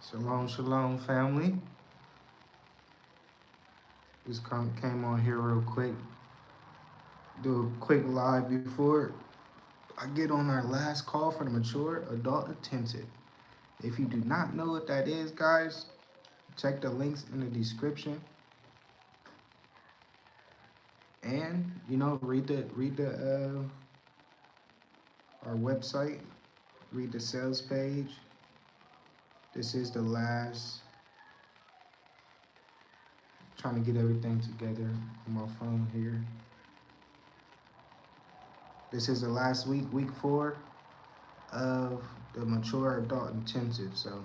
Shalom, shalom, family. Came on here real quick. Do a quick live before I get on our last call for the mature adult attentive. If you do not know what that is, guys, check the links in the description and read the our website, read the sales page. This is the last. Trying to get everything together on my phone here. This is the last week 4 of the mature adult intensive. So,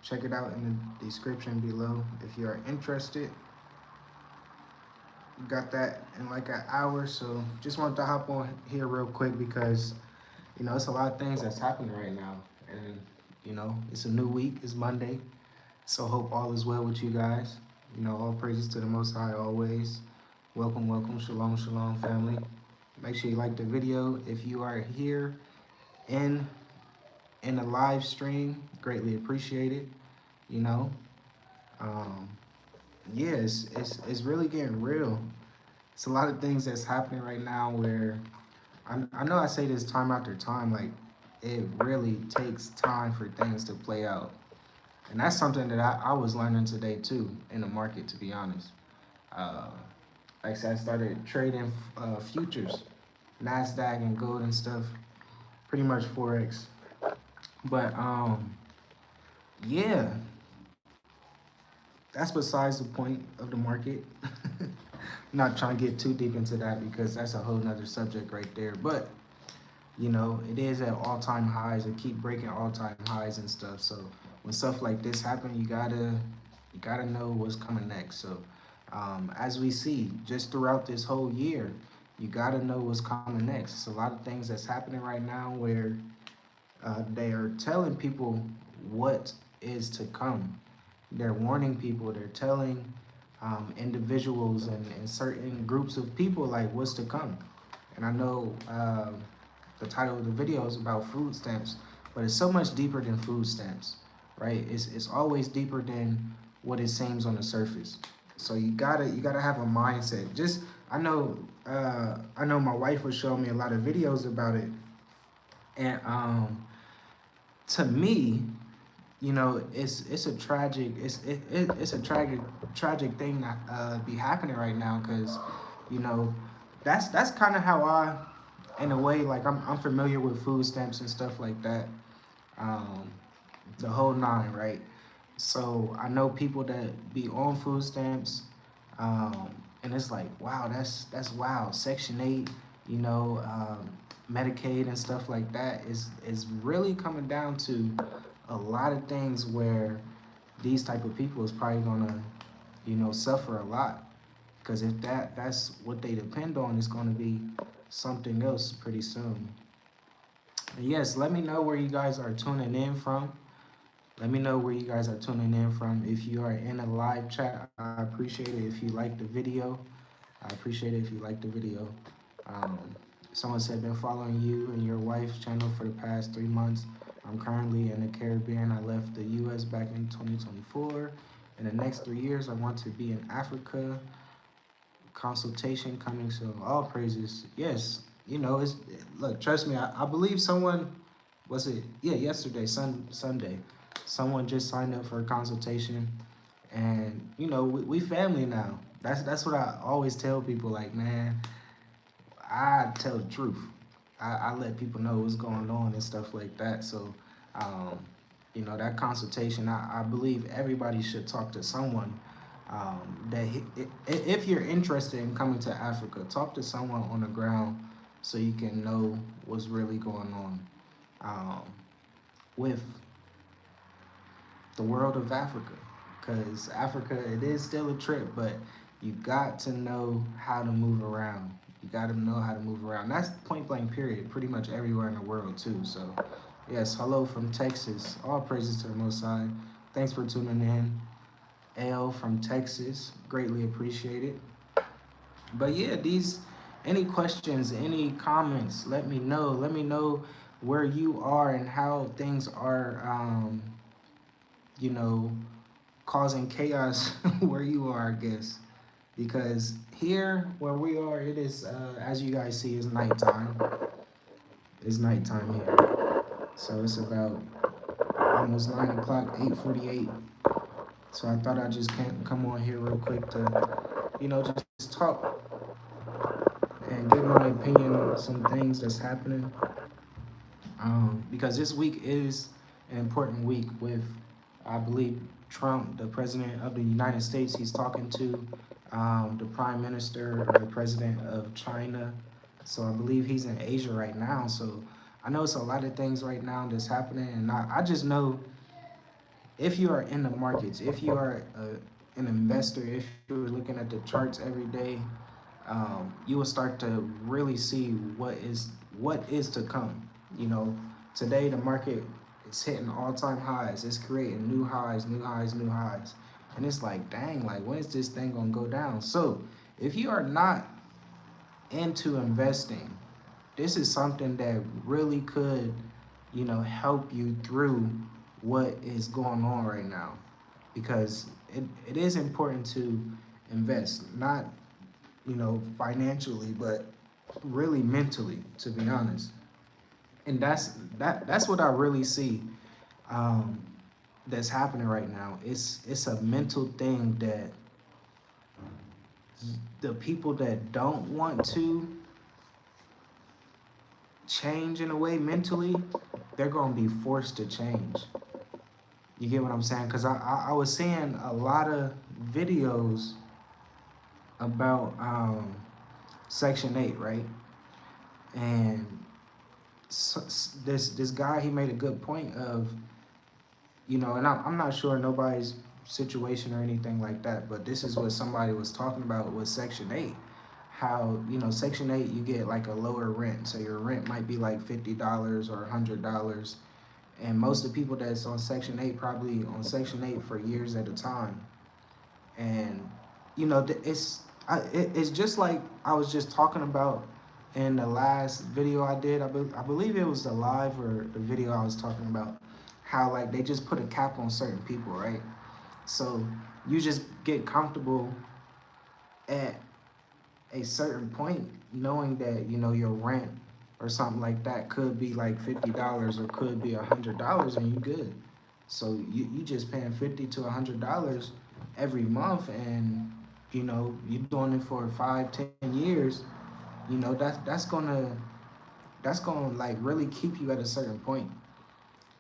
check it out in the description below if you are interested. Got that in like an hour. So just wanted to hop on here real quick because, it's a lot of things that's happening right now. And, it's a new week, it's Monday. So hope all is well with you guys. All praises to the Most High always. Welcome, welcome, shalom, shalom, family. Make sure you like the video. If you are here in the live stream, greatly appreciated. Yeah, it's really getting real. It's a lot of things that's happening right now where I know I say this time after time, like it really takes time for things to play out. And that's something that I was learning today too in the market, to be honest. Like I said, I started trading futures, NASDAQ and gold and stuff, pretty much Forex. But yeah, that's besides the point of the market. I'm not trying to get too deep into that because that's a whole nother subject right there. But it is at all-time highs. It keep breaking all-time highs and stuff. So when stuff like this happen, you gotta know what's coming next. So as we see just throughout this whole year, you gotta know what's coming next. It's a lot of things that's happening right now where they are telling people what is to come. They're warning people. They're telling individuals and certain groups of people like what's to come. And I know the title of the video is about food stamps, but it's so much deeper than food stamps, right? It's always deeper than what it seems on the surface. So you gotta have a mindset. Just I know my wife was showing me a lot of videos about it, and to me, it's a tragic it's a tragic thing that be happening right now because that's kind of how I, in a way, like I'm familiar with food stamps and stuff like that, the whole nine, right? So I know people that be on food stamps, and it's like, wow, that's wow. Section 8, Medicaid and stuff like that is really coming down to a lot of things where these type of people is probably gonna, suffer a lot. Because if that's what they depend on, it's gonna be something else pretty soon. And yes, let me know where you guys are tuning in from. Let me know where you guys are tuning in from. If you are in a live chat, I appreciate it. If you like the video, I appreciate it if you like the video. Someone said, been following you and your wife's channel for the past 3 months. I'm currently in the Caribbean. I left the U.S. back in 2024. In the next 3 years, I want to be in Africa. Consultation coming soon. All praises. Yes, look, trust me, I believe someone, was it? Yeah, yesterday, Sunday. Someone just signed up for a consultation, and we family now. That's what I always tell people. Like, man, I tell the truth. I let people know what's going on and stuff like that. So, that consultation, I believe everybody should talk to someone. If you're interested in coming to Africa, talk to someone on the ground so you can know what's really going on with the world of Africa. Because Africa, it is still a trip, but you got to know how to move around. You got to know how to move around. That's point blank period, pretty much everywhere in the world too. So yes, hello from Texas. All praises to the Most High. Thanks for tuning in. L from Texas, greatly appreciated. But yeah, any questions, any comments, let me know. Let me know where you are and how things are you know, causing chaos where you are, I guess. Because here where we are, it is, as you guys see, is nighttime. It's nighttime here. So it's about almost 9 o'clock, 8:48. So I thought I'd just come on here real quick to, just talk and give my opinion on some things that's happening. Because this week is an important week with, I believe, Trump, the president of the United States. He's talking to the prime minister or the president of China. So I believe he's in Asia right now. So I know it's a lot of things right now that's happening. And I just know if you are in the markets, if you are an investor, if you're looking at the charts every day, you will start to really see what is to come. You know, today the market is hitting all-time highs. It's creating new highs, new highs, new highs, and it's like, dang, like when is this thing gonna go down? So, if you are not into investing, this is something that really could, help you through what is going on right now, because it is important to invest, not financially, but really mentally, to be honest. And that's what I really see, um, that's happening right now. It's a mental thing that the people that don't want to change in a way mentally, they're gonna be forced to change. You get what I'm saying? Because I was seeing a lot of videos about Section 8, right? And this guy, he made a good point of, and I'm not sure nobody's situation or anything like that, but this is what somebody was talking about with Section 8. How, Section 8, you get like a lower rent. So your rent might be like $50 or $100. And most of the people that's on Section 8 probably on Section 8 for years at a time. And, it's just like I was just talking about in the last video I did. I believe it was the live or the video I was talking about, how like they just put a cap on certain people, right? So you just get comfortable at a certain point, knowing that your rent or something like that could be like $50 or could be $100, and you good. So you just paying $50 to $100 every month, and you're doing it for 5-10 years. That's gonna like really keep you at a certain point.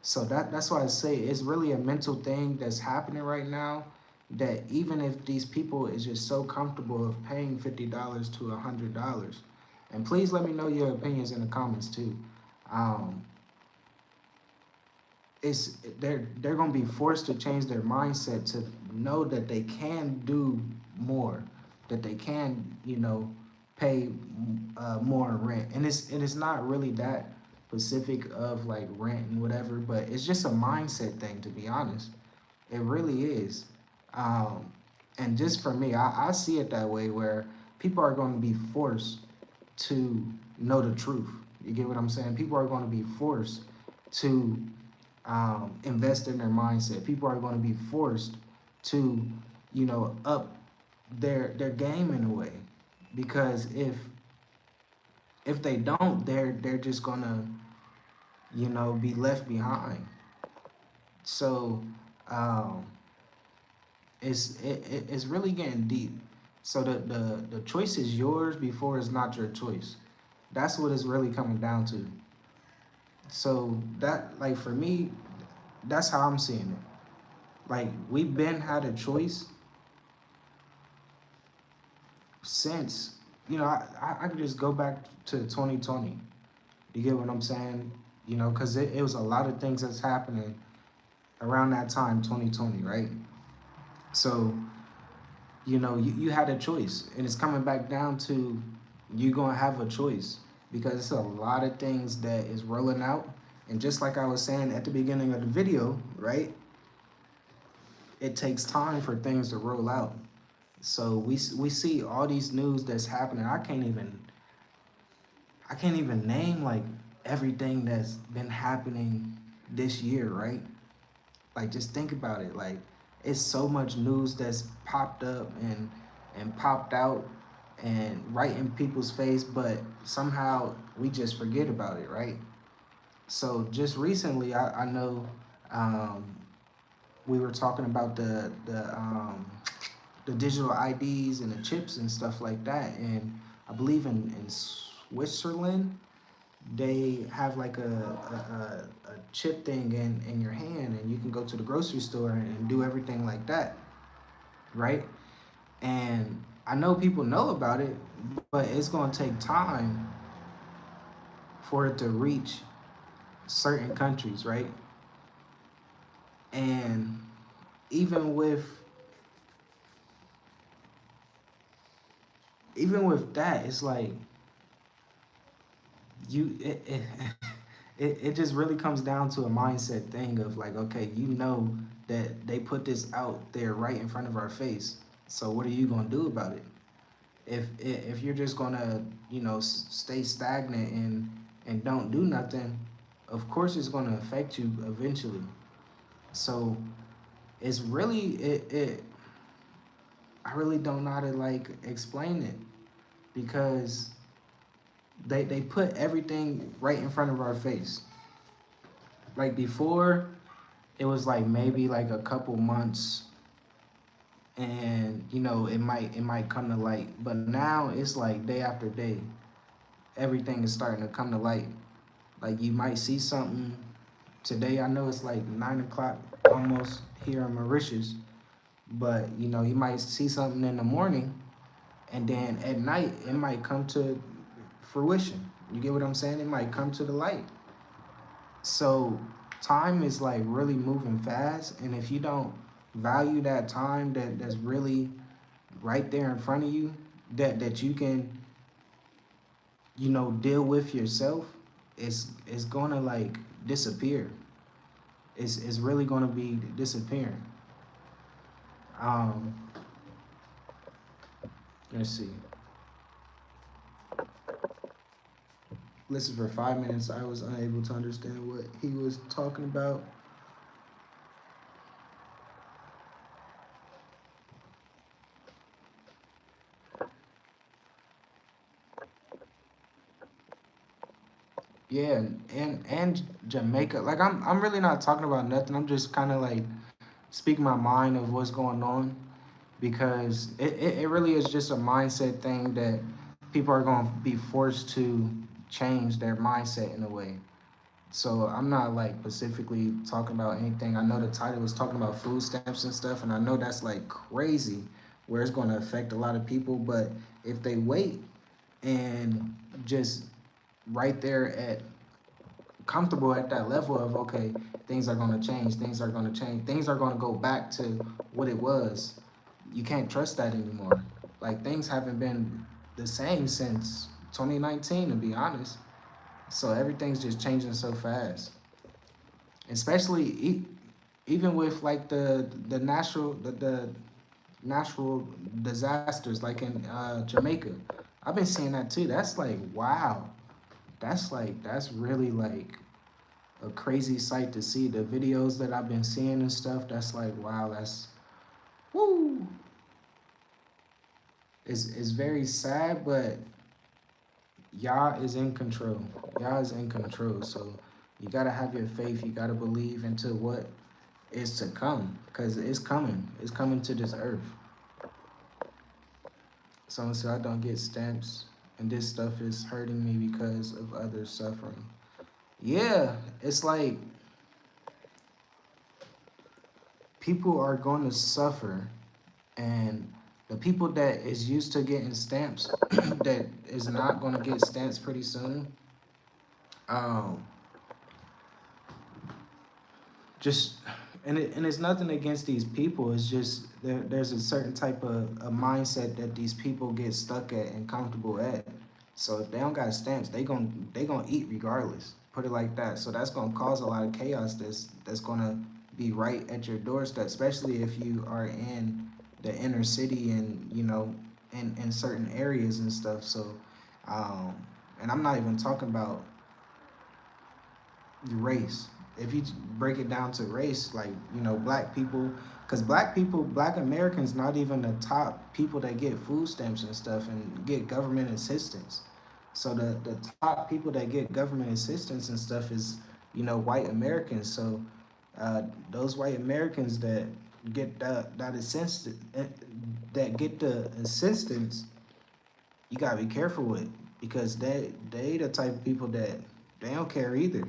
So that's why I say it's really a mental thing that's happening right now. That even if these people is just so comfortable of paying $50 to $100, and please let me know your opinions in the comments too. Um, it's they're gonna be forced to change their mindset to know that they can do more, that they can pay more rent, and it's not really that specific of like rent and whatever, but it's just a mindset thing, to be honest. It really is. Um, and just for me, I see it that way, where people are going to be forced to know the truth. You get what I'm saying? People are going to be forced to invest in their mindset. People are going to be forced to, up their game in a way, because if they don't, they're just gonna, be left behind. So um, it's really getting deep. So the choice is yours before it's not your choice. That's what it's really coming down to. So that, like, for me, that's how I'm seeing it. Like, we've been had a choice since, I could just go back to 2020. You get what I'm saying? Because it was a lot of things that's happening around that time, 2020, right? So, you had a choice, and it's coming back down to you gonna have a choice, because it's a lot of things that is rolling out. And just like I was saying at the beginning of the video, right? It takes time for things to roll out. So we see all these news that's happening. I can't even name like everything that's been happening this year, right? Like, just think about it. Like, it's so much news that's popped up and popped out and right in people's face, but somehow we just forget about it, right? So just recently, I know um, we were talking about the digital IDs and the chips and stuff like that, and I believe in Switzerland they have like a chip thing in your hand, and you can go to the grocery store and do everything like that, right? And I know people know about it, but it's going to take time for it to reach certain countries, right? And even with even with that, it's like you it just really comes down to a mindset thing of like, okay, you know that they put this out there right in front of our face. So what are you gonna do about it? If you're just gonna, stay stagnant and don't do nothing, of course it's gonna affect you eventually. So it's really it I really don't know how to like explain it, because they put everything right in front of our face. Like before, it was like maybe like a couple months, and it might come to light. But now it's like day after day, everything is starting to come to light. Like you might see something today. I know it's like 9 o'clock almost here in Mauritius, but you might see something in the morning, and then at night it might come to fruition. You get what I'm saying? It might come to the light. So time is like really moving fast, and if you don't value that time that's really right there in front of you, that you can deal with yourself, it's gonna like disappear. It's really gonna be disappearing. Um, let's see. Listen, for 5 minutes, I was unable to understand what he was talking about. Yeah, and Jamaica. Like I'm really not talking about nothing. I'm just kind of like speaking my mind of what's going on, because it really is just a mindset thing that people are going to be forced to change their mindset in a way. So I'm not like specifically talking about anything. I know the title was talking about food stamps and stuff, and I know that's like crazy, where it's going to affect a lot of people. But if they wait and just right there at comfortable at that level of, okay, things are going to change, things are going to go back to what it was, you can't trust that anymore. Like things haven't been the same since 2019, to be honest. So everything's just changing so fast, especially even with like the natural disasters like in Jamaica. I've been seeing that too. That's like wow. That's really like a crazy sight to see. The videos that I've been seeing and stuff, that's like wow, that's woo. It's very sad, but Yah is in control. Yah is in control. So you gotta have your faith. You gotta believe into what is to come, because it's coming. It's coming to this earth. Someone said I don't get stamps, and this stuff is hurting me because of others suffering. Yeah, it's like people are going to suffer, and the people that is used to getting stamps that is not going to get stamps pretty soon. Um, just and it's nothing against these people. It's just there's a certain type of a mindset that these people get stuck at and comfortable at. So if they don't got stamps, they gonna eat regardless. Put it like that. So that's gonna cause a lot of chaos. That's gonna be right at your doorstep, especially if you are in the inner city and in certain areas and stuff. So, um, and I'm not even talking about race. if you break it down to race, like, you know, black people, because black Americans, not even the top people that get food stamps and stuff and get government assistance. So the top people that get government assistance and stuff is, you know, white Americans. So those white Americans that get that assistance, that get the assistance, you gotta be careful with, because they the type of people that they don't care either.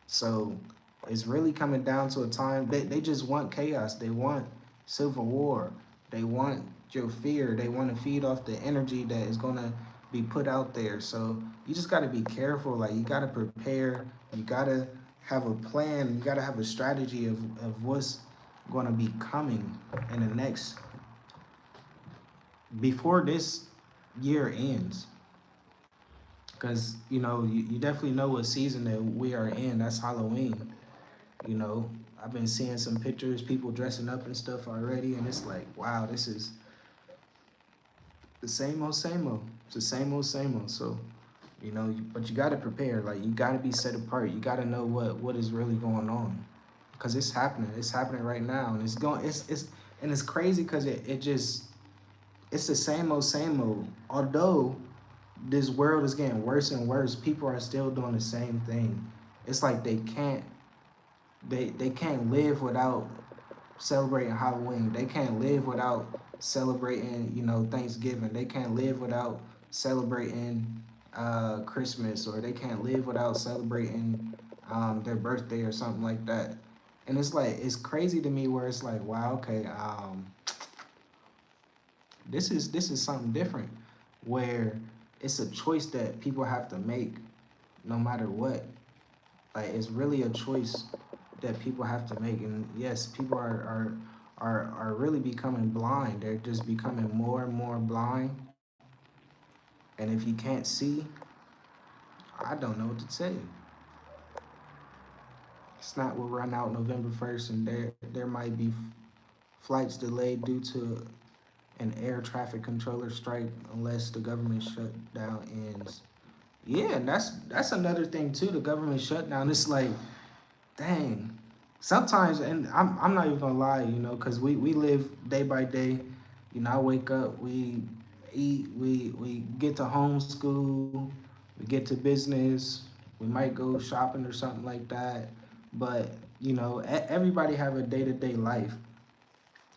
So it's really coming down to a time they just want chaos. They want civil war. They want your fear. They want to feed off the energy that is gonna be put out there. So you just gotta be careful. Like, you gotta prepare. You gotta have a plan. You gotta have a strategy of what's gonna be coming in the next, before this year ends. Because, you know, you definitely know what season that we are in. That's Halloween. You know, I've been seeing some pictures, people dressing up and stuff already, and it's like, wow, this is the same old, same old. It's the same old, same old. So, you know, but you got to prepare. Like, you got to be set apart. You got to know what is really going on, because it's happening. It's happening right now, and and it's crazy because it just, it's the same old, same old. Although this world is getting worse and worse, people are still doing the same thing. It's like they can't live without celebrating Halloween. They can't live without celebrating, you know, Thanksgiving. They can't live without celebrating Christmas, or they can't live without celebrating their birthday or something like that. And it's like, it's crazy to me where it's like, wow, okay, this is something different, where it's a choice that people have to make no matter what. Like, it's really a choice that people have to make. And yes, people are really becoming blind. They're just becoming more and more blind. And if you can't see, I don't know what to tell you. SNAP will run out November 1st, and there might be flights delayed due to an air traffic controller strike unless the government shutdown ends. Yeah, and that's another thing too. The government shutdown. It's like, dang. Sometimes, and I'm not even gonna lie, you know, because we live day by day. You know, I wake up, we eat, we get to homeschool, we get to business, we might go shopping or something like that. But, you know, everybody have a day-to-day life.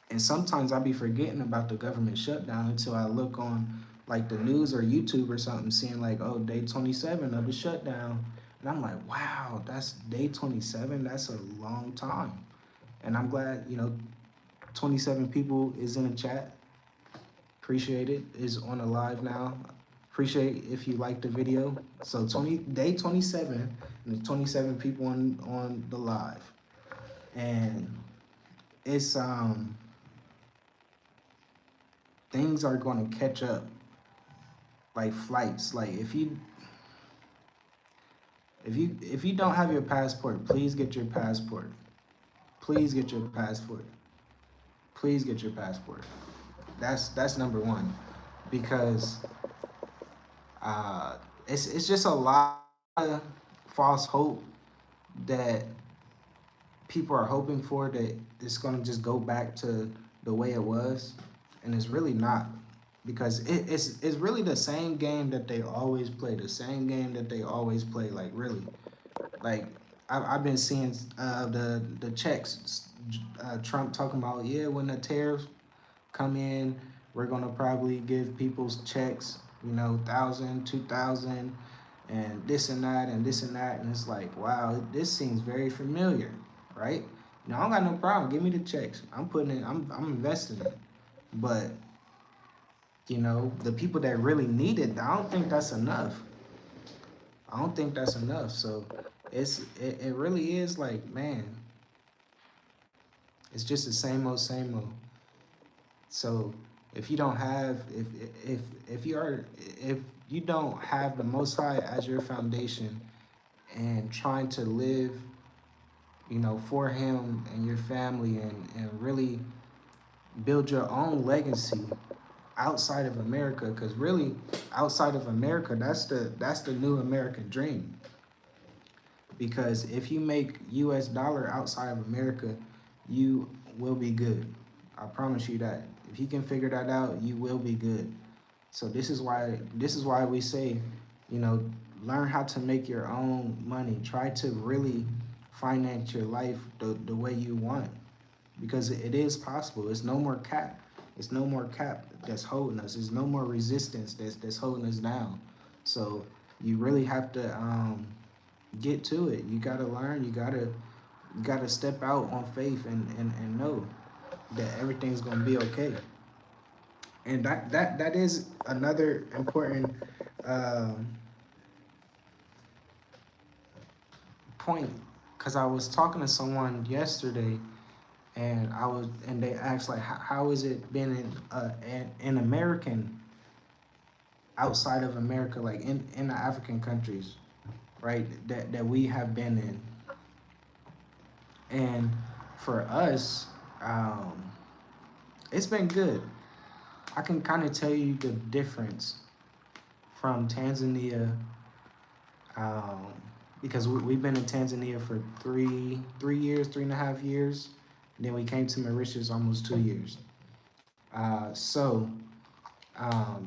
And sometimes I be forgetting about the government shutdown until I look on like the news or YouTube or something, seeing like, oh, day 27 of the shutdown. And I'm like, wow, that's day 27. That's a long time. And I'm glad, you know, 27 people is in the chat. Appreciate it. Is on the live now. Appreciate if you like the video. So day 27, and the 27 people on the live. And it's things are going to catch up, like flights. Like, if you don't have your passport, please get your passport. Please get your passport. Please get your passport. That's number one, because it's just a lot of false hope that people are hoping for, that it's gonna just go back to the way it was, and it's really not, because it's really the same game that they always play, the same game that they always play. Like, really, like, I've been seeing the checks, Trump talking about, yeah, when the tariffs come in, we're gonna probably give people's checks, you know, 1,000, 2,000, and this and that and this and that, and it's like, wow, this seems very familiar, right? No, I don't got no problem. Give me the checks. I'm putting it. I'm investing it. But, you know, the people that really need it, I don't think that's enough. I don't think that's enough. So it really is like, man, it's just the same old, same old. So if you don't have, if you don't have the Most High as your foundation, and trying to live, you know, for Him and your family, and really build your own legacy outside of America, because really outside of America, that's the new American dream. because if you make US dollar outside of America, you will be good. I promise you that. If you can figure that out, you will be good. So this is why we say, you know, learn how to make your own money. Try to really finance your life the way you want, because it is possible. It's no more cap. It's no more cap that's holding us. There's no more resistance that's holding us down. So you really have to get to it. You gotta learn. You gotta step out on faith and know that everything's gonna be okay. And that is another important um, point, because I was talking to someone yesterday, and they asked like, how is it been in American outside of America, like in the African countries, right? That we have been in, and for us, um, it's been good. I can kind of tell you the difference from Tanzania, um, because we've been in Tanzania for three years, 3.5 years. Then we came to Mauritius almost 2 years. So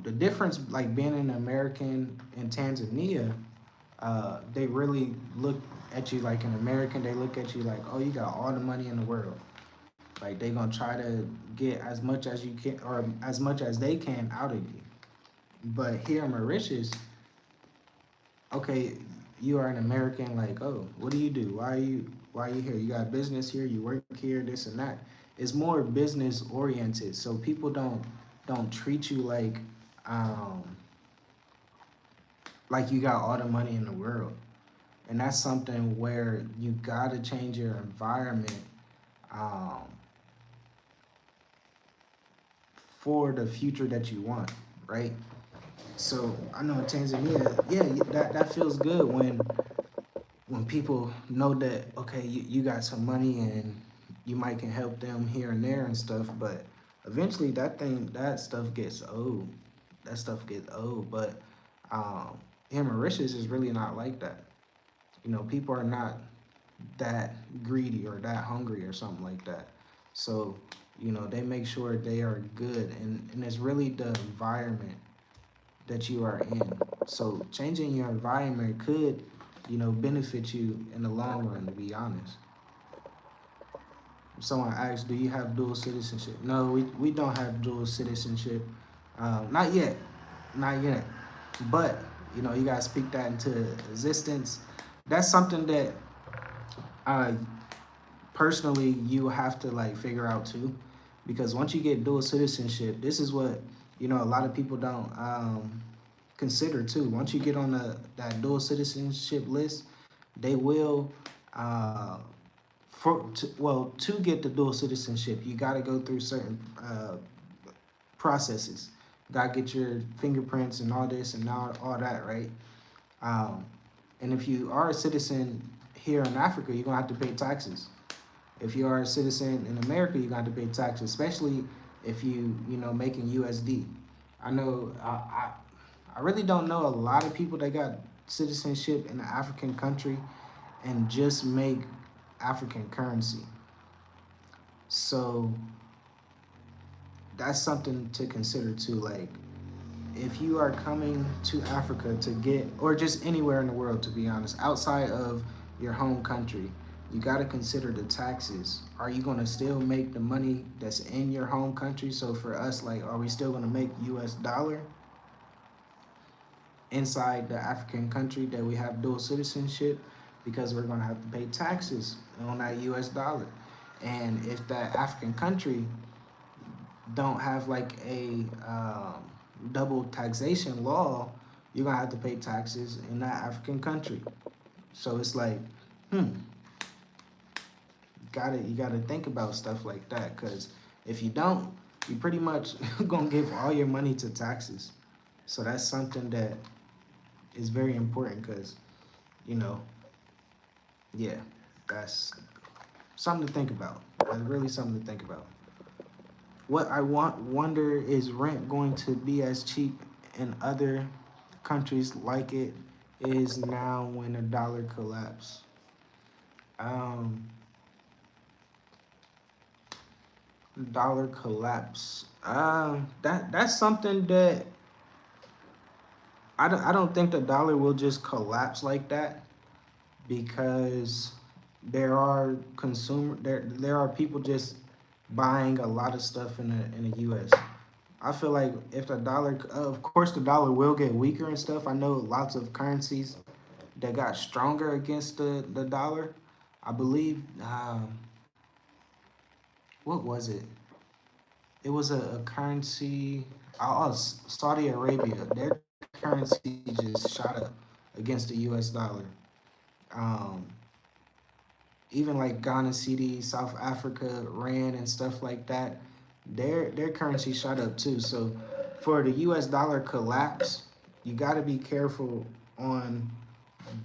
the difference, like being an American in Tanzania, they really look at you like an American. They look at you like, oh, you got all the money in the world. Like they gonna try to get as much as you can, or as much as they can out of you. But here in Mauritius, okay, you are an American. Like, oh, what do you do? Why are you here? You got business here. You work here. This and that. It's more business oriented. So people don't treat you like you got all the money in the world. And that's something where you gotta change your environment um, for the future that you want, right? So I know in Tanzania, yeah, that feels good when people know that, okay, you got some money and you might can help them here and there and stuff, but eventually that stuff gets old. That stuff gets old. But um, in Mauritius is really not like that. You know, people are not that greedy or that hungry or something like that. So, you know, they make sure they are good, and it's really the environment that you are in. So changing your environment could, you know, benefit you in the long run, to be honest. Someone asks, do you have dual citizenship? No, we don't have dual citizenship. Not yet. Not yet. But, you know, you gotta speak that into existence. That's something that uh personally you have to like figure out too. Because once you get dual citizenship, this is what, you know, a lot of people don't consider too. Once you get on that dual citizenship list, they will to get the dual citizenship, you got to go through certain processes. Got to get your fingerprints and all this and all that, right? Um, and if you are a citizen here in Africa, you're gonna have to pay taxes. If you are a citizen in America, you're gonna have to pay taxes, especially if you know making USD. I know I really don't know a lot of people that got citizenship in an African country and just make African currency. So that's something to consider too. Like if you are coming to Africa to get, or just anywhere in the world, to be honest, outside of your home country, you got to consider the taxes. Are you going to still make the money that's in your home country? So for us, like, are we still going to make US dollar inside the African country that we have dual citizenship? Because we're going to have to pay taxes on that US dollar. And if that African country don't have like a double taxation law, you're gonna have to pay taxes in that African country. So it's like, you gotta think about stuff like that, because if you don't, you pretty much gonna give all your money to taxes. So that's something that is very important, because you know, yeah, that's something to think about. That's really something to think about. What I wonder is rent going to be as cheap in other countries like it is now when the dollar collapsed? Um, Dollar collapse. That's something that I don't think the dollar will just collapse like that, because there are people just buying a lot of stuff in the U.S. I feel like if the dollar, of course, the dollar will get weaker and stuff. I know lots of currencies that got stronger against the dollar. I believe, what was it? It was a currency. Saudi Arabia. Their currency just shot up against the U.S. dollar. Um, Even like Ghana cedi, South Africa, rand, and stuff like that, their currency shot up too. So for the U.S. dollar collapse, you got to be careful on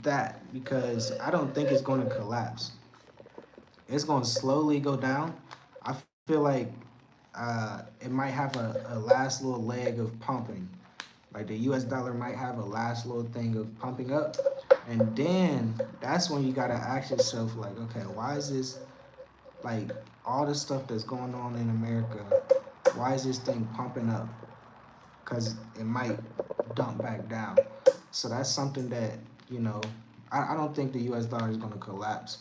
that, because I don't think it's going to collapse. It's going to slowly go down. I feel like it might have a last little leg of pumping. Like the U.S. dollar might have a last little thing of pumping up, and then that's when you gotta ask yourself, like, okay, why is this, like, all the stuff that's going on in America? Why is this thing pumping up? Because it might dump back down. So that's something that, you know, I don't think the U.S. dollar is gonna collapse.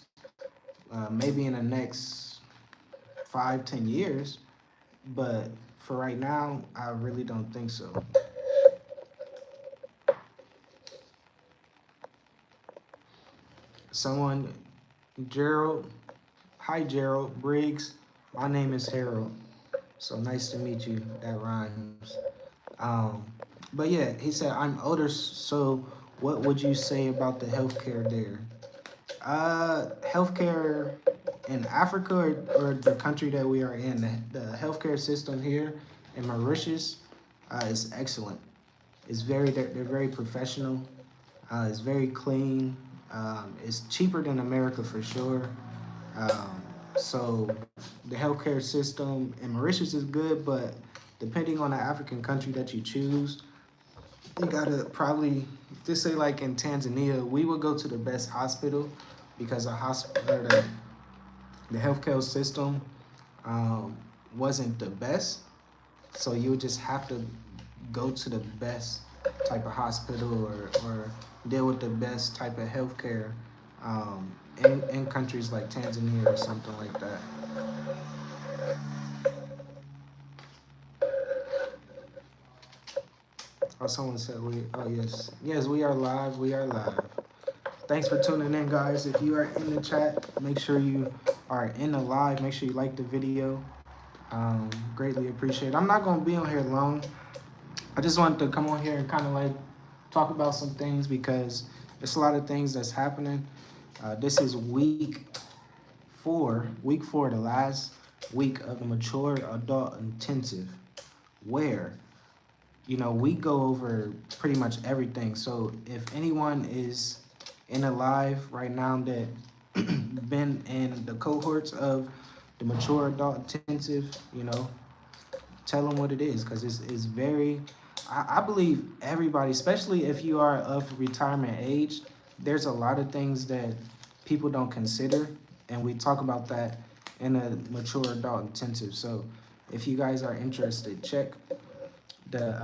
Maybe in the next 5, 10 years, but for right now, I really don't think so. Someone, Gerald, hi Gerald Briggs. My name is Harold. So nice to meet you. That rhymes. Um, but yeah, he said I'm older. So what would you say about the healthcare there? Healthcare in Africa, or the country that we are in, the healthcare system here in Mauritius is excellent. They're very professional. It's very clean. It's cheaper than America for sure. Um, so the healthcare system in Mauritius is good, but depending on the African country that you choose, you gotta probably, just say like in Tanzania, we would go to the best hospital, because the healthcare system um, wasn't the best. So you would just have to go to the best type of hospital, or deal with the best type of healthcare in countries like Tanzania or something like that. Oh, someone said yes. Yes, we are live. We are live. Thanks for tuning in, guys. If you are in the chat, make sure you are in the live. Make sure you like the video. Greatly appreciate it. I'm not going to be on here long. I just wanted to come on here and kind of like talk about some things, because there's a lot of things that's happening. This is week four, the last week of the mature adult intensive, where, we go over pretty much everything. So if anyone is in a live right now that been in the cohorts of the mature adult intensive, tell them what it is, because it's very, I believe everybody, especially if you are of retirement age, there's a lot of things that people don't consider, and we talk about that in a mature adult intensive. So if you guys are interested, check the